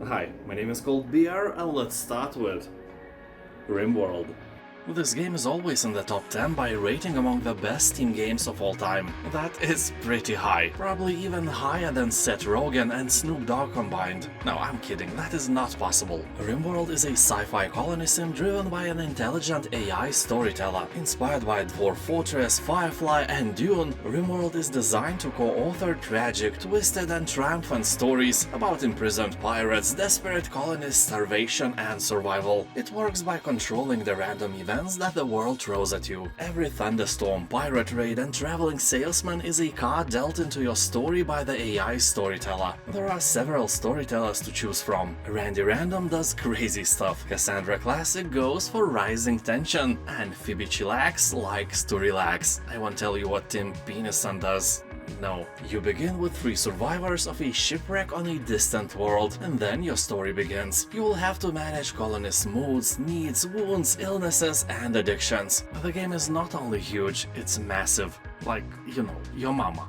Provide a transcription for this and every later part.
Hi, my name is called BR and let's start with RimWorld. This game is always in the top 10 by rating among the best Steam games of all time. That is pretty high, probably even higher than Seth Rogen and Snoop Dogg combined. No, I'm kidding, that is not possible. RimWorld is a sci-fi colony sim driven by an intelligent AI storyteller. Inspired by Dwarf Fortress, Firefly and Dune, RimWorld is designed to co-author tragic, twisted and triumphant stories about imprisoned pirates, desperate colonists, starvation and survival. It works by controlling the random events that the world throws at you. Every thunderstorm, pirate raid and traveling salesman is a card dealt into your story by the AI storyteller. There are several storytellers to choose from. Randy Random does crazy stuff, Cassandra Classic goes for rising tension, and Phoebe Chillax likes to relax. I won't tell you what Tim Penison does. No. You begin with 3 survivors of a shipwreck on a distant world, and then your story begins. You will have to manage colonists' moods, needs, wounds, illnesses, and addictions. The game is not only huge, it's massive. Like, you know, your mama.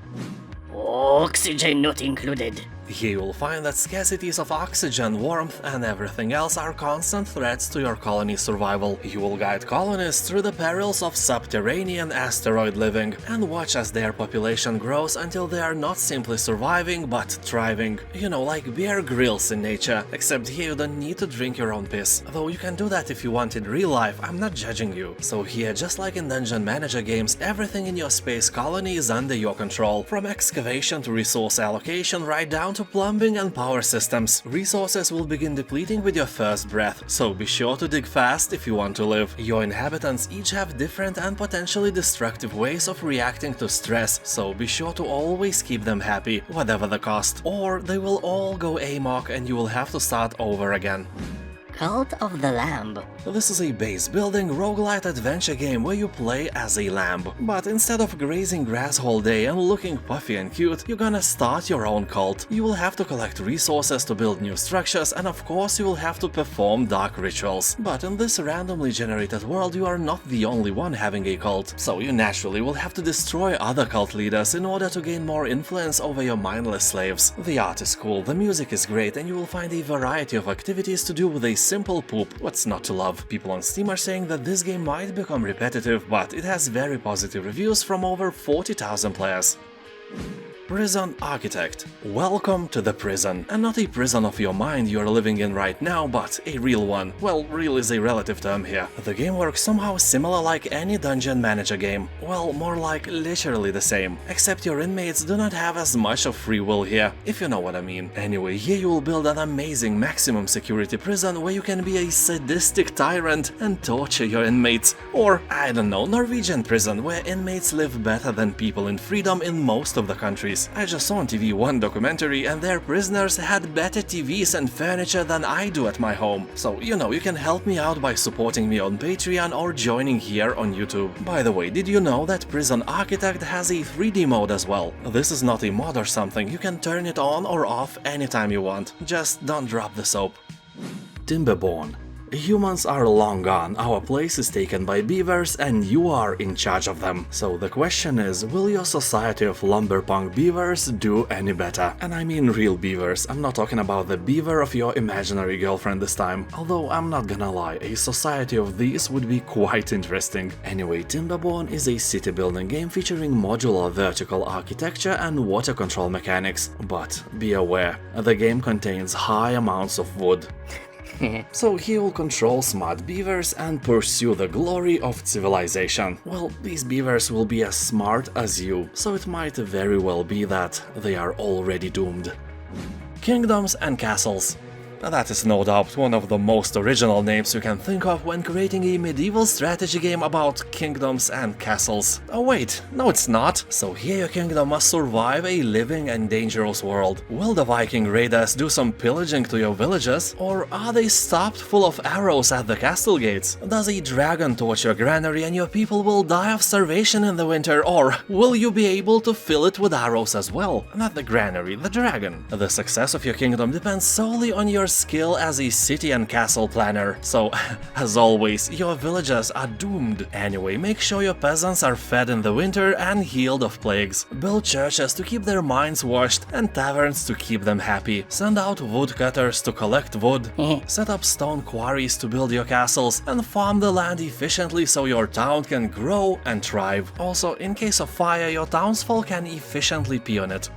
Oxygen not included. Here you'll find that scarcities of oxygen, warmth and everything else are constant threats to your colony's survival. You will guide colonists through the perils of subterranean asteroid living and watch as their population grows until they are not simply surviving but thriving. You know, like Bear Grylls in nature, except here you don't need to drink your own piss. Though you can do that if you want in real life, I'm not judging you. So here, just like in Dungeon Manager games, everything in your space colony is under your control. From excavation to resource allocation right down to plumbing and power systems. Resources will begin depleting with your first breath, so be sure to dig fast if you want to live. Your inhabitants each have different and potentially destructive ways of reacting to stress, so be sure to always keep them happy, whatever the cost, or they will all go amok and you will have to start over again. Cult of the Lamb. This is a base-building roguelite adventure game where you play as a lamb. But instead of grazing grass all day and looking puffy and cute, you're gonna start your own cult. You will have to collect resources to build new structures, and of course you will have to perform dark rituals. But in this randomly generated world you are not the only one having a cult, so you naturally will have to destroy other cult leaders in order to gain more influence over your mindless slaves. The art is cool, the music is great, and you will find a variety of activities to do with a simple poop. What's not to love? People on Steam are saying that this game might become repetitive, but it has very positive reviews from over 40,000 players. Prison Architect. Welcome to the prison. And not a prison of your mind you're living in right now, but a real one. Well, real is a relative term here. The game works somehow similar like any Dungeon Manager game. Well, more like literally the same. Except your inmates do not have as much of free will here, if you know what I mean. Anyway, here you will build an amazing maximum security prison where you can be a sadistic tyrant and torture your inmates. Or, I don't know, Norwegian prison where inmates live better than people in freedom in most of the countries. I just saw on TV one documentary and their prisoners had better TVs and furniture than I do at my home. So, you know, you can help me out by supporting me on Patreon or joining here on YouTube. By the way, did you know that Prison Architect has a 3D mode as well? This is not a mod or something, you can turn it on or off anytime you want. Just don't drop the soap. Timberborn. Humans are long gone, our place is taken by beavers and you are in charge of them. So the question is, will your society of lumberpunk beavers do any better? And I mean real beavers, I'm not talking about the beaver of your imaginary girlfriend this time. Although I'm not gonna lie, a society of these would be quite interesting. Anyway, Timberborn is a city building game featuring modular vertical architecture and water control mechanics. But be aware, the game contains high amounts of wood. So he will control smart beavers and pursue the glory of civilization. Well, these beavers will be as smart as you, so it might very well be that they are already doomed. Kingdoms and Castles. That is no doubt one of the most original names you can think of when creating a medieval strategy game about kingdoms and castles. Oh wait, no it's not. So here your kingdom must survive a living and dangerous world. Will the Viking raiders do some pillaging to your villages? Or are they stopped full of arrows at the castle gates? Does a dragon torch your granary and your people will die of starvation in the winter? Or will you be able to fill it with arrows as well? Not the granary, the dragon. The success of your kingdom depends solely on your your skill as a city and castle planner. So, as always, your villagers are doomed. Anyway, make sure your peasants are fed in the winter and healed of plagues. Build churches to keep their minds washed and taverns to keep them happy. Send out woodcutters to collect wood. Set up stone quarries to build your castles and farm the land efficiently so your town can grow and thrive. Also, in case of fire, your townsfolk can efficiently pee on it.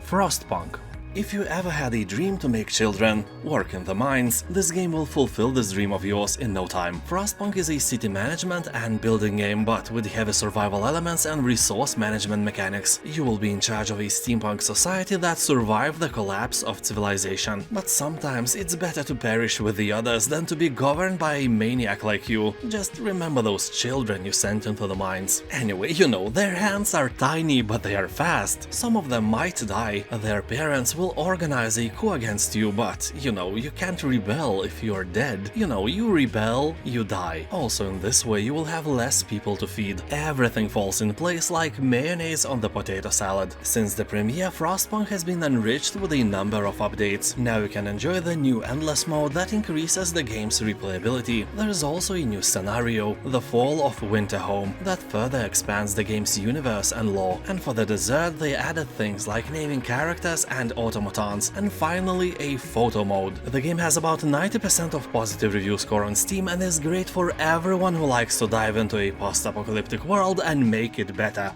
Frostpunk. If you ever had a dream to make children work in the mines, this game will fulfill this dream of yours in no time. Frostpunk is a city management and building game, but with heavy survival elements and resource management mechanics. You will be in charge of a steampunk society that survived the collapse of civilization. But sometimes it's better to perish with the others than to be governed by a maniac like you. Just remember those children you sent into the mines. Anyway, you know, their hands are tiny but they are fast. Some of them might die. Their parents will organize a coup against you, but, you know, you can't rebel if you're dead. You know, you rebel, you die. Also, in this way, you will have less people to feed. Everything falls in place like mayonnaise on the potato salad. Since the premiere, Frostpunk has been enriched with a number of updates. Now you can enjoy the new Endless mode that increases the game's replayability. There is also a new scenario, the Fall of Winterhome, that further expands the game's universe and lore. And for the dessert, they added things like naming characters and automatons, and finally a photo mode. The game has about 90% of positive review score on Steam and is great for everyone who likes to dive into a post-apocalyptic world and make it better.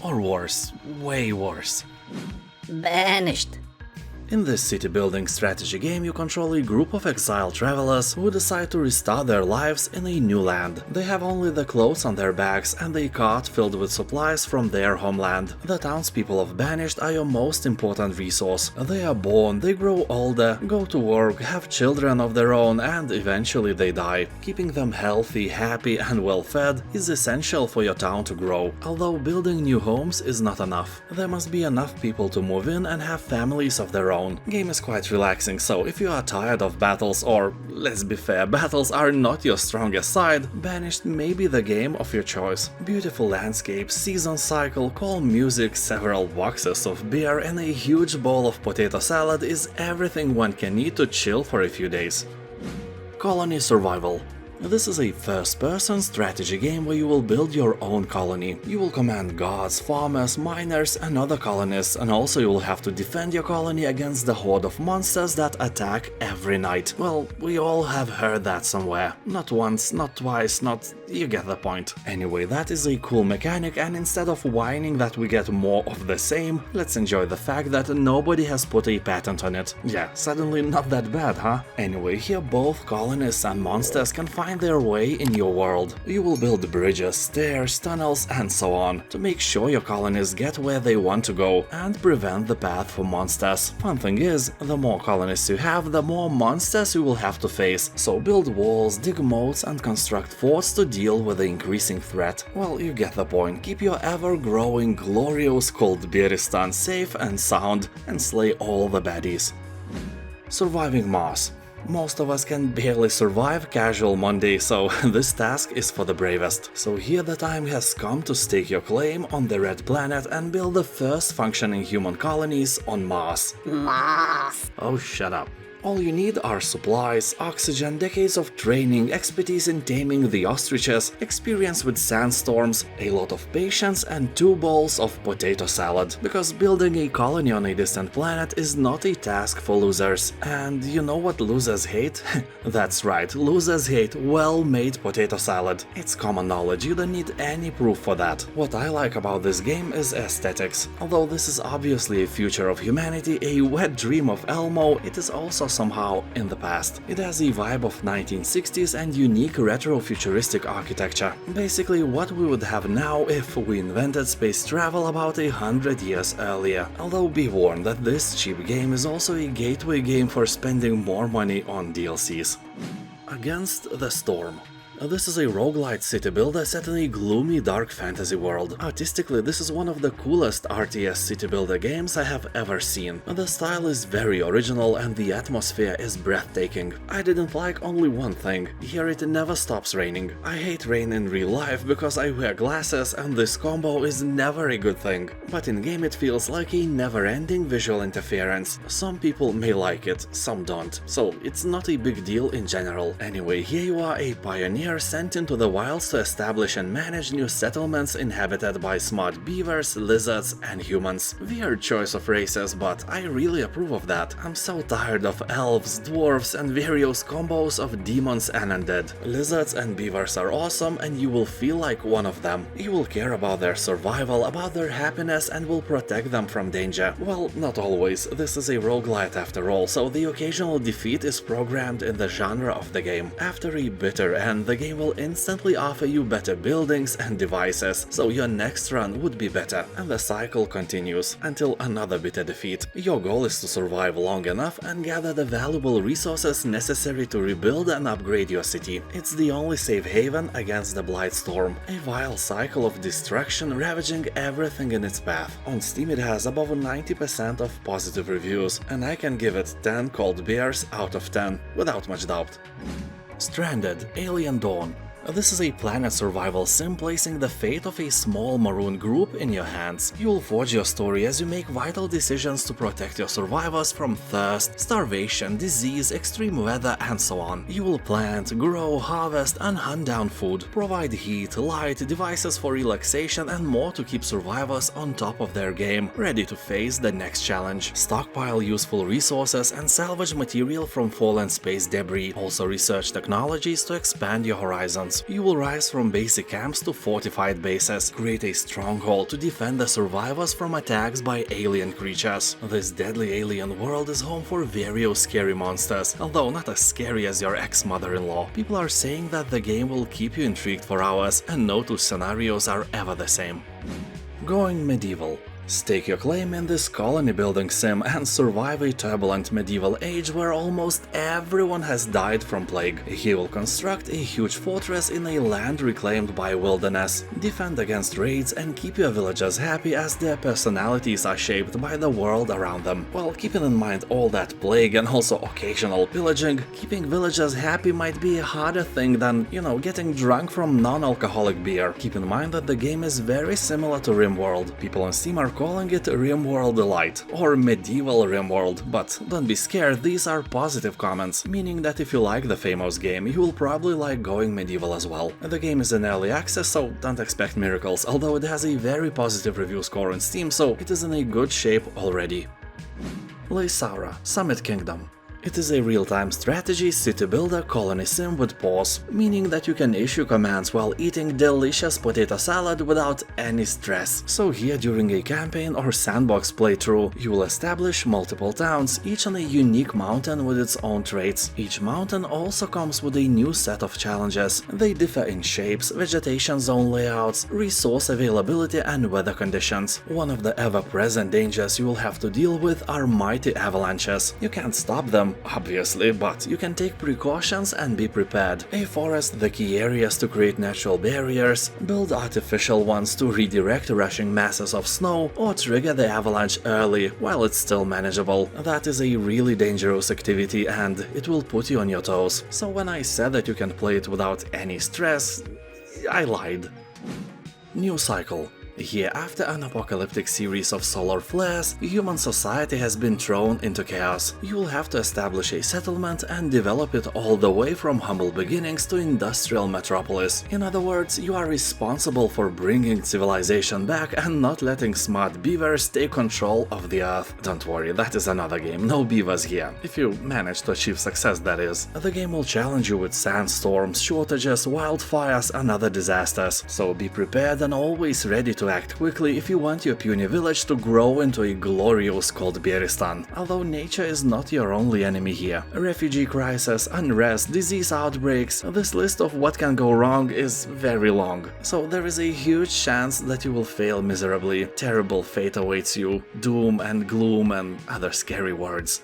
Or worse, way worse. Banished. In this city-building strategy game, you control a group of exiled travelers who decide to restart their lives in a new land. They have only the clothes on their backs and a cart filled with supplies from their homeland. The townspeople of Banished are your most important resource. They are born, they grow older, go to work, have children of their own, and eventually they die. Keeping them healthy, happy, and well-fed is essential for your town to grow. Although building new homes is not enough. There must be enough people to move in and have families of their own. Game is quite relaxing, so if you are tired of battles, or let's be fair, battles are not your strongest side, Banished may be the game of your choice. Beautiful landscapes, season cycle, calm music, several boxes of beer, and a huge bowl of potato salad is everything one can need to chill for a few days. Colony Survival. This is a first-person strategy game where you will build your own colony. You will command guards, farmers, miners and other colonists, and also you will have to defend your colony against the horde of monsters that attack every night. Well, we all have heard that somewhere. Not once, not twice, not... you get the point. Anyway, that is a cool mechanic, and instead of whining that we get more of the same, let's enjoy the fact that nobody has put a patent on it. Yeah, suddenly not that bad, huh? Anyway, here both colonists and monsters can find their way in your world. You will build bridges, stairs, tunnels, and so on, to make sure your colonists get where they want to go, and prevent the path for monsters. Fun thing is, the more colonists you have, the more monsters you will have to face, so build walls, dig moats, and construct forts to deal with the increasing threat. Well, you get the point. Keep your ever-growing, glorious Coldbeeristan safe and sound, and slay all the baddies. Surviving Mars. Most of us can barely survive casual Monday, so this task is for the bravest. So here the time has come to stake your claim on the Red Planet and build the first functioning human colonies on Mars. Mars. Oh, shut up. All you need are supplies, oxygen, decades of training, expertise in taming the ostriches, experience with sandstorms, a lot of patience, and 2 bowls of potato salad. Because building a colony on a distant planet is not a task for losers. And you know what losers hate? That's right, losers hate well-made potato salad. It's common knowledge, you don't need any proof for that. What I like about this game is aesthetics. Although this is obviously a future of humanity, a wet dream of Elmo, it is also somehow in the past. It has a vibe of 1960s and unique retro-futuristic architecture. Basically what we would have now if we invented space travel about 100 years earlier. Although be warned that this cheap game is also a gateway game for spending more money on DLCs. Against the Storm. This is a roguelite city builder set in a gloomy dark fantasy world. Artistically, this is one of the coolest RTS city builder games I have ever seen. The style is very original and the atmosphere is breathtaking. I didn't like only one thing: here it never stops raining. I hate rain in real life because I wear glasses and this combo is never a good thing. But in game it feels like a never-ending visual interference. Some people may like it, some don't. So it's not a big deal in general. Anyway, here you are, a pioneer sent into the wilds to establish and manage new settlements inhabited by smart beavers, lizards and humans. Weird choice of races, but I really approve of that. I'm so tired of elves, dwarves and various combos of demons and undead. Lizards and beavers are awesome and you will feel like one of them. You will care about their survival, about their happiness and will protect them from danger. Well, not always. This is a roguelite after all, so the occasional defeat is programmed in the genre of the game. After a bitter end, the game will instantly offer you better buildings and devices, so your next run would be better, and the cycle continues until another bitter defeat. Your goal is to survive long enough and gather the valuable resources necessary to rebuild and upgrade your city. It's the only safe haven against the Blightstorm, a vile cycle of destruction ravaging everything in its path. On Steam it has above 90% of positive reviews, and I can give it 10 cold beers out of 10, without much doubt. Stranded: Alien Dawn. This is a planet survival sim placing the fate of a small maroon group in your hands. You'll forge your story as you make vital decisions to protect your survivors from thirst, starvation, disease, extreme weather and so on. You will plant, grow, harvest and hunt down food, provide heat, light, devices for relaxation and more to keep survivors on top of their game, ready to face the next challenge. Stockpile useful resources and salvage material from fallen space debris. Also research technologies to expand your horizons. You will rise from basic camps to fortified bases, create a stronghold to defend the survivors from attacks by alien creatures. This deadly alien world is home for various scary monsters, although not as scary as your ex-mother-in-law. People are saying that the game will keep you intrigued for hours, and no two scenarios are ever the same. Going medieval. Stake your claim in this colony-building sim and survive a turbulent medieval age where almost everyone has died from plague. He will construct a huge fortress in a land reclaimed by wilderness, defend against raids and keep your villagers happy as their personalities are shaped by the world around them. While keeping in mind all that plague and also occasional pillaging, keeping villagers happy might be a harder thing than, getting drunk from non-alcoholic beer. Keep in mind that the game is very similar to RimWorld. People on Steam are calling it RimWorld Elite or Medieval RimWorld, but don't be scared, these are positive comments, meaning that if you like the famous game, you will probably like Going Medieval as well. The game is in early access, so don't expect miracles, although it has a very positive review score on Steam, so it is in a good shape already. Laysara: Summit Kingdom. It is a real-time strategy city builder colony sim with pause, meaning that you can issue commands while eating delicious potato salad without any stress. So here during a campaign or sandbox playthrough, you will establish multiple towns, each on a unique mountain with its own traits. Each mountain also comes with a new set of challenges. They differ in shapes, vegetation zone layouts, resource availability and weather conditions. One of the ever-present dangers you will have to deal with are mighty avalanches. You can't stop them, obviously, but you can take precautions and be prepared. Afforest the key areas to create natural barriers, build artificial ones to redirect rushing masses of snow, or trigger the avalanche early while it's still manageable. That is a really dangerous activity and it will put you on your toes. So when I said that you can play it without any stress, I lied. New cycle. Here, after an apocalyptic series of solar flares, human society has been thrown into chaos. You will have to establish a settlement and develop it all the way from humble beginnings to industrial metropolis. In other words, you are responsible for bringing civilization back and not letting smart beavers take control of the earth. Don't worry, that is another game, no beavers here. If you manage to achieve success, that is. The game will challenge you with sandstorms, shortages, wildfires and other disasters, so be prepared and always ready to act quickly if you want your puny village to grow into a glorious cold Bearistan. Although nature is not your only enemy here. Refugee crisis, unrest, disease outbreaks, this list of what can go wrong is very long. So there is a huge chance that you will fail miserably. Terrible fate awaits you, doom and gloom and other scary words.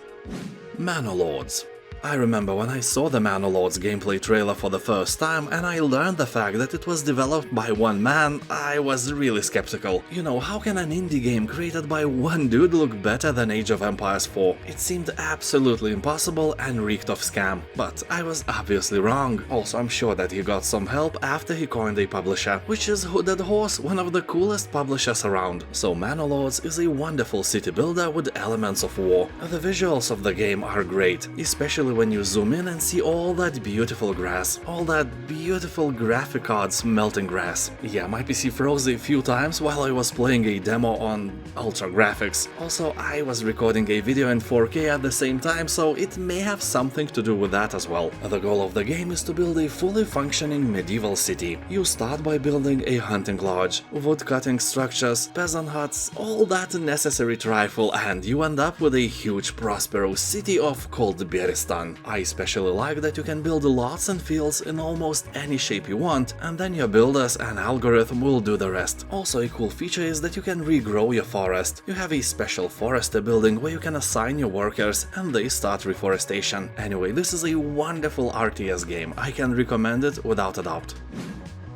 Manor Lords. I remember when I saw the Manor Lords gameplay trailer for the first time and I learned the fact that it was developed by one man, I was really skeptical. You know, how can an indie game created by one dude look better than Age of Empires 4? It seemed absolutely impossible and reeked of scam. But I was obviously wrong. Also, I'm sure that he got some help after he coined a publisher, which is Hooded Horse, one of the coolest publishers around. So Manor Lords is a wonderful city builder with elements of war. The visuals of the game are great, especially when you zoom in and see all that beautiful grass, all that beautiful graphic cards melting grass. Yeah, my PC froze a few times while I was playing a demo on ultra graphics. Also, I was recording a video in 4K at the same time, so it may have something to do with that as well. The goal of the game is to build a fully functioning medieval city. You start by building a hunting lodge, wood-cutting structures, peasant huts, all that necessary trifle, and you end up with a huge prosperous city of called Beristan. I especially like that you can build lots and fields in almost any shape you want, and then your builders and algorithm will do the rest. Also, a cool feature is that you can regrow your forest. You have a special forester building where you can assign your workers and they start reforestation. Anyway, this is a wonderful RTS game. I can recommend it without a doubt.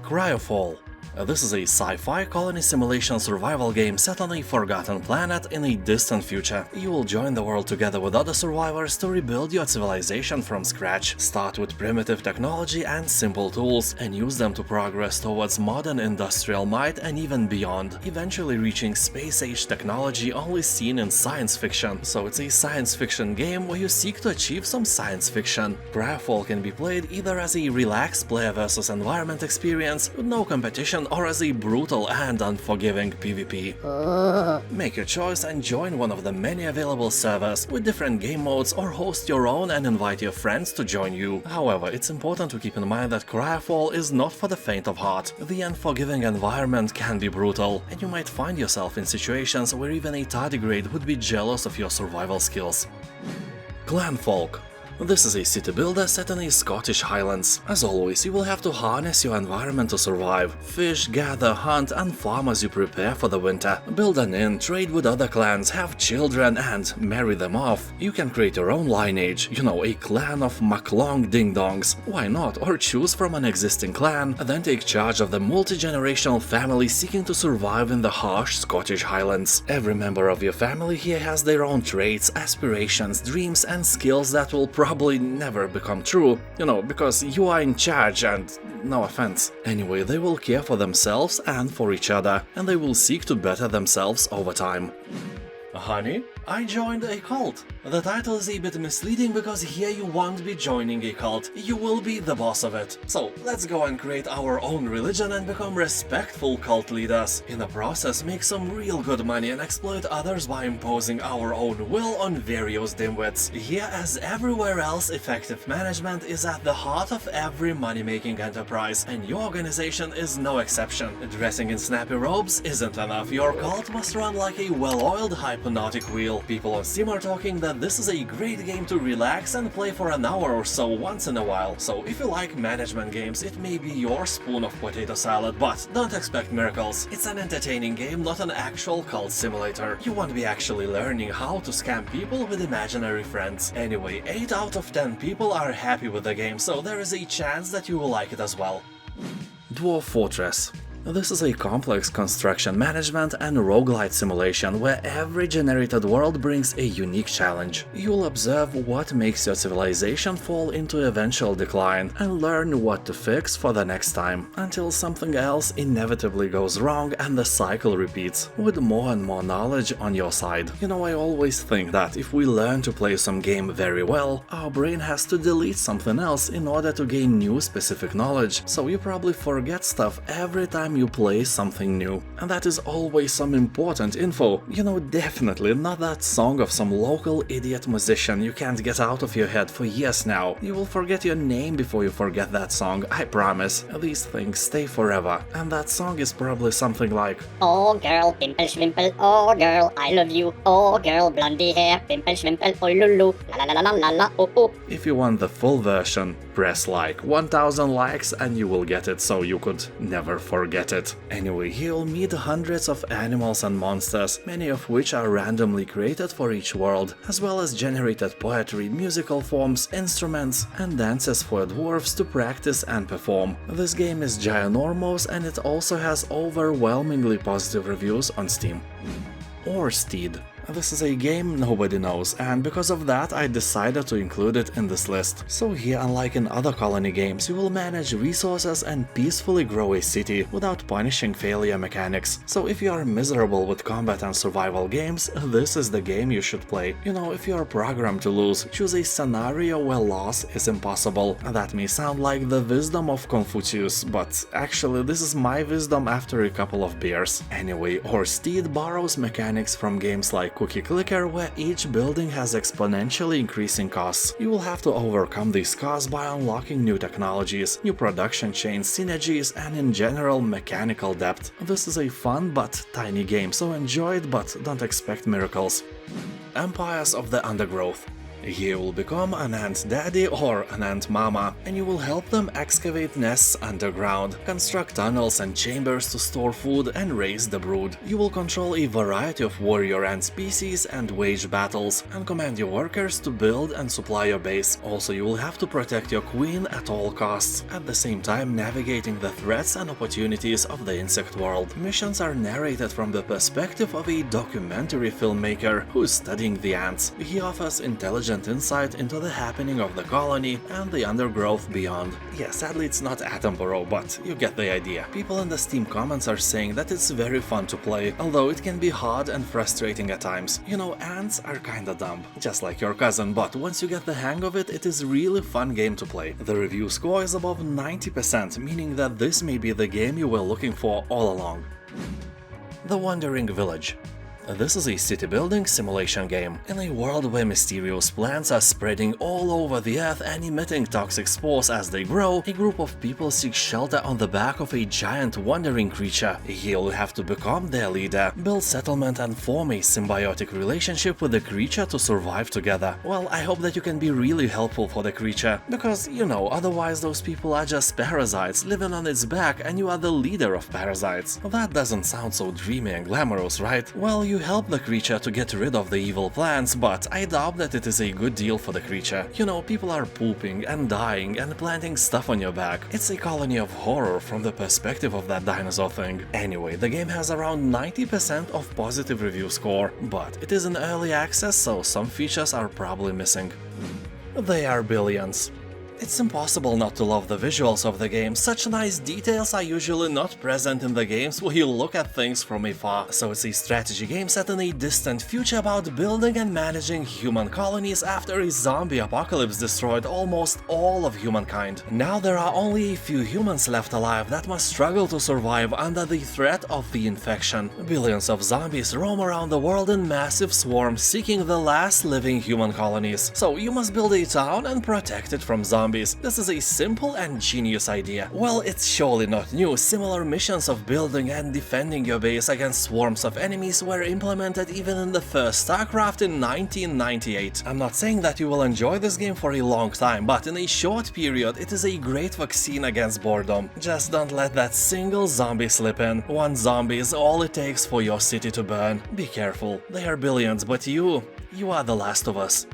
CryoFall. This is a sci-fi colony simulation survival game set on a forgotten planet in a distant future. You will join the world together with other survivors to rebuild your civilization from scratch. Start with primitive technology and simple tools, and use them to progress towards modern industrial might and even beyond, eventually reaching space-age technology only seen in science fiction. So it's a science fiction game where you seek to achieve some science fiction. CryoFall can be played either as a relaxed player versus environment experience with no competition, or as a brutal and unforgiving PvP. Make your choice and join one of the many available servers with different game modes, or host your own and invite your friends to join you. However, it's important to keep in mind that CryoFall is not for the faint of heart. The unforgiving environment can be brutal, and you might find yourself in situations where even a tardigrade would be jealous of your survival skills. Clanfolk. This is a city builder set in the Scottish Highlands. As always, you will have to harness your environment to survive. Fish, gather, hunt, and farm as you prepare for the winter. Build an inn, trade with other clans, have children, and marry them off. You can create your own lineage, you know, a clan of MacLong Ding-Dongs. Why not? Or choose from an existing clan, and then take charge of the multi-generational family seeking to survive in the harsh Scottish Highlands. Every member of your family here has their own traits, aspirations, dreams, and skills that will probably never become true, you know, because you are in charge and no offense. Anyway, they will care for themselves and for each other, and they will seek to better themselves over time. Honey, I joined a cult. The title is a bit misleading because here you won't be joining a cult, you will be the boss of it. So let's go and create our own religion and become respectful cult leaders. In the process, make some real good money and exploit others by imposing our own will on various dimwits. Here, as everywhere else, effective management is at the heart of every money-making enterprise, and your organization is no exception. Dressing in snappy robes isn't enough, your cult must run like a well-oiled hypnotic wheel. People on Steam are talking that this is a great game to relax and play for an hour or so once in a while. So if you like management games, it may be your spoon of potato salad, but don't expect miracles. It's an entertaining game, not an actual cult simulator. You won't be actually learning how to scam people with imaginary friends. Anyway, 8 out of 10 people are happy with the game, so there is a chance that you will like it as well. Dwarf Fortress. This is a complex construction management and roguelite simulation where every generated world brings a unique challenge. You'll observe what makes your civilization fall into eventual decline and learn what to fix for the next time, until something else inevitably goes wrong and the cycle repeats, with more and more knowledge on your side. You know, I always think that if we learn to play some game very well, our brain has to delete something else in order to gain new specific knowledge, so you probably forget stuff every time you play something new. And that is always some important info. You know, definitely not that song of some local idiot musician you can't get out of your head for years now. You will forget your name before you forget that song, I promise. These things stay forever. And that song is probably something like, Oh girl, pimple schwimple, oh girl, I love you. Oh girl, blondie hair, pimple schwimple, oh lulu, la la la la la la, oh oh. If you want the full version, press like 1000 likes and you will get it, so you could never forget. get it. Anyway, you'll meet hundreds of animals and monsters, many of which are randomly created for each world, as well as generated poetry, musical forms, instruments, and dances for dwarves to practice and perform. This game is ginormous and it also has overwhelmingly positive reviews on Steam. Orrstead. This is a game nobody knows, and because of that I decided to include it in this list. So here, unlike in other colony games, you will manage resources and peacefully grow a city without punishing failure mechanics. So if you are miserable with combat and survival games, this is the game you should play. You know, if you are programmed to lose, choose a scenario where loss is impossible. That may sound like the wisdom of Confucius, but actually this is my wisdom after a couple of beers. Anyway, Orrstead borrows mechanics from games like Cookie Clicker, where each building has exponentially increasing costs. You will have to overcome these costs by unlocking new technologies, new production chains, synergies, and in general mechanical depth. This is a fun but tiny game, so enjoy it but don't expect miracles. Empires of the Undergrowth. You will become an ant daddy or an ant mama, and you will help them excavate nests underground, construct tunnels and chambers to store food and raise the brood. You will control a variety of warrior ant species and wage battles, and command your workers to build and supply your base. Also, you will have to protect your queen at all costs, at the same time navigating the threats and opportunities of the insect world. Missions are narrated from the perspective of a documentary filmmaker who is studying the ants. He offers intelligent insight into the happening of the colony and the undergrowth beyond. Yeah, sadly it's not Attenborough, but you get the idea. People in the Steam comments are saying that it's very fun to play, although it can be hard and frustrating at times. You know, ants are kinda dumb, just like your cousin, but once you get the hang of it, it is really fun game to play. The review score is above 90%, meaning that this may be the game you were looking for all along. The Wandering Village. This is a city-building simulation game. In a world where mysterious plants are spreading all over the earth and emitting toxic spores as they grow, a group of people seek shelter on the back of a giant wandering creature. You'll have to become their leader, build settlement and form a symbiotic relationship with the creature to survive together. Well, I hope that you can be really helpful for the creature, because, you know, otherwise those people are just parasites living on its back and you are the leader of parasites. That doesn't sound so dreamy and glamorous, right? Well, you help the creature to get rid of the evil plants, but I doubt that it is a good deal for the creature. You know, people are pooping and dying and planting stuff on your back. It's a colony of horror from the perspective of that dinosaur thing. Anyway, the game has around 90% of positive review score, but it is in early access, so some features are probably missing. They are billions. It's impossible not to love the visuals of the game. Such nice details are usually not present in the games where you look at things from afar. So it's a strategy game set in a distant future about building and managing human colonies after a zombie apocalypse destroyed almost all of humankind. Now there are only a few humans left alive that must struggle to survive under the threat of the infection. Billions of zombies roam around the world in massive swarms seeking the last living human colonies. So you must build a town and protect it from zombies. This is a simple and genius idea. Well, it's surely not new. Similar missions of building and defending your base against swarms of enemies were implemented even in the first StarCraft in 1998. I'm not saying that you will enjoy this game for a long time, but in a short period it is a great vaccine against boredom. Just don't let that single zombie slip in. One zombie is all it takes for your city to burn. Be careful. They are billions, but you are the last of us.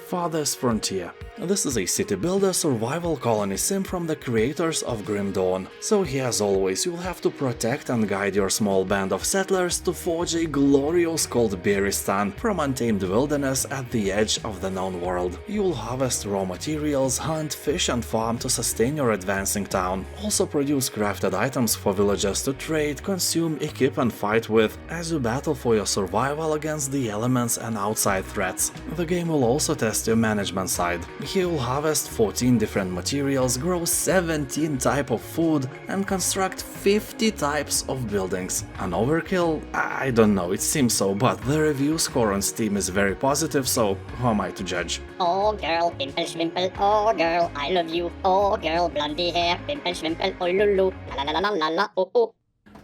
Farthest Frontier. This is a city builder survival colony sim from the creators of Grim Dawn. So here, as always, you'll have to protect and guide your small band of settlers to forge a glorious cold Beeristan from untamed wilderness at the edge of the known world. You'll harvest raw materials, hunt, fish and farm to sustain your advancing town. Also produce crafted items for villagers to trade, consume, equip and fight with as you battle for your survival against the elements and outside threats. The game will also test your management side. Here you'll harvest 14 different materials, grow 17 types of food, and construct 50 types of buildings. An overkill? I don't know, it seems so, but the review score on Steam is very positive, so who am I to judge? Oh girl, pimple schwimple, oh girl, I love you. Oh girl, blondie hair, pimple schwimple, oh lulu, la la la la la la, oh oh.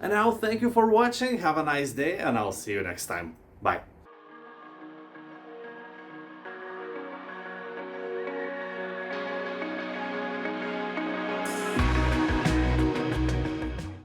And now thank you for watching, have a nice day, and I'll see you next time. Bye.